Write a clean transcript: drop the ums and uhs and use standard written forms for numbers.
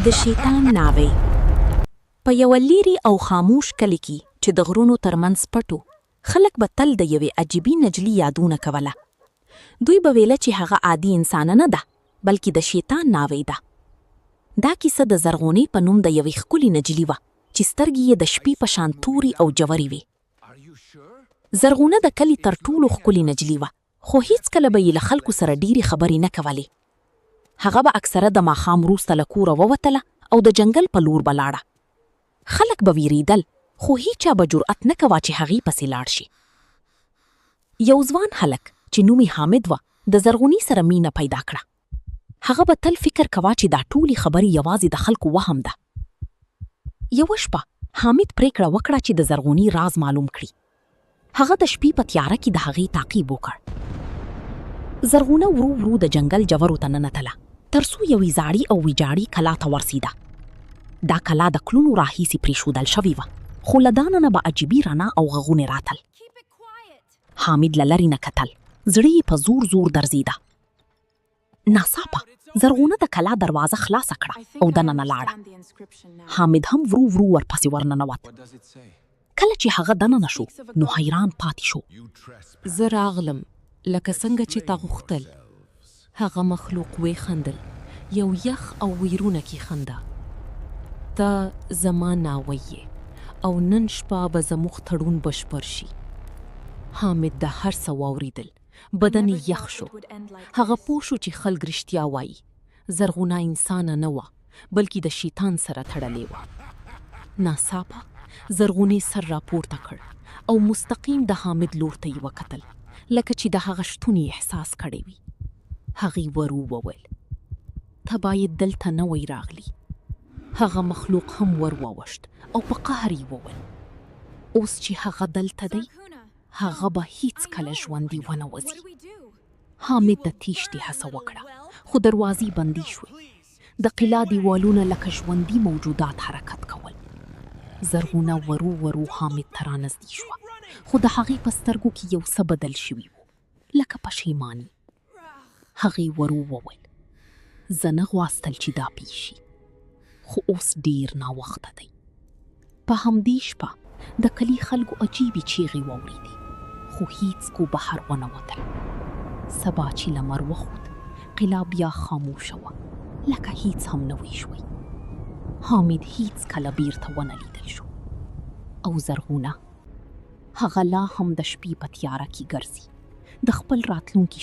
د شیطان ناوې. په یوه لیري او خاموش کلي کې چې د غرونو ترمنځ پټو، خلک به تل د یوې عجیبي نجلۍ یادونه کوله. دوی به ویله چې هغه عادي انسان نه ده، بلکې د شیطان ناوې ده. دا کیسه د زرغونې په نوم د یوې ښکلې نجلۍ وه چې سترګې یې د شپې په شان تورې او جوړې وې. زرغونه د کلي تر ټولو ښکلې نجلۍ وه، خو هیڅکله به یې له خلکو سره ډېرې خبرې نه کولې. هغه به اکثره د ماښام وروسته له کوره ووتله او د جنګل په لور به لاړه. خلک به ویریدل، خو هیچا به جرأت نه کوه چې هغې پسې لاړ شي. یو ځوان هلک چې نوم یې حامد وه، د زرغونې سره مینه پیدا کړه. هغه به تل فکر کوه چې دا ټولې خبرې یوازې د خلکو وهم ده. یوه شپه حامد پریکړه وکړه چې د زرغونې راز معلوم کړي. هغه د شپې په تیاره کې د هغې تعقیب وکړ. زرغونه ورو ورو د جنګل جوورو ته ننوتله، تر څو یوې زاړې او ویجاړې کلا ته ورسېده. دا کلا د کلونو راهیسې پرېښودل شوې وه، خو له دننه به عجیبي رڼا او غږونه راتل. حامد له لرې نه کتل، زړه یې په زور زور درزېده. ناڅاپه زرغونه د کلا دروازه خلاصه کړه او دننه لاړه. حامد هم ورو ورو ورپسې ورننوت. کله چې هغه دننه شو، نو حیران پاتې شو. زه راغلم لکه څنګه چې تا غوښتل. هغه مخلوق وخندل، یو یخ او ویرونکې خندا. ته زما ناوی یې او نن شپه به زموږ تړون بشپړ شي. حامد د هر څه واورېدل، بدن یې یخ شو. هغه پوه شو چې خلک رښتیا وایي. زرغونه انسانه نه وه، بلکې د شیطان سره تړلې وه. ناڅاپه زرغونې سر راپورته کړ او مستقیم د حامد لور ته یې وکتل، لکه چې د هغه شتون یې احساس کړی وي. هغې ور وویل، ته باید دلته نه وی راغلی. هغه مخلوق هم ور ووشت او په قهر یې وویل، اوس چې هغه دلته دی، هغه به هیڅکله ژوندي ونه وځي. حامد د تیښتې هڅه وکړه، خو دروازې بندې شوې. د قلا دیوالونه لکه ژوندي موجودات حرکت کول. زرغونه ورو ورو حامد ته رانږدې شوه، خو د هغې په سترګو کې یو څه بدل شوي وو، لکه پښیماني. هغې ورو وویل، زه نه غواستل چې دا پیښ شي، خو اوس ډیر ناوخته دی. په همدې شپه د کلي خلکو عجیبې چیغې واورېدې، خو هیڅکو بهر ونوتل. سبا چې لمر وخوت، قلا بیا خاموشه وه، لکه هیڅ هم نه وی شوی. حامد هیڅکله بیرته ونه لیدل شو. او زرغونه، هغه لا هم د شپې په تیاره کې ګرځي، د خپل راتلونکي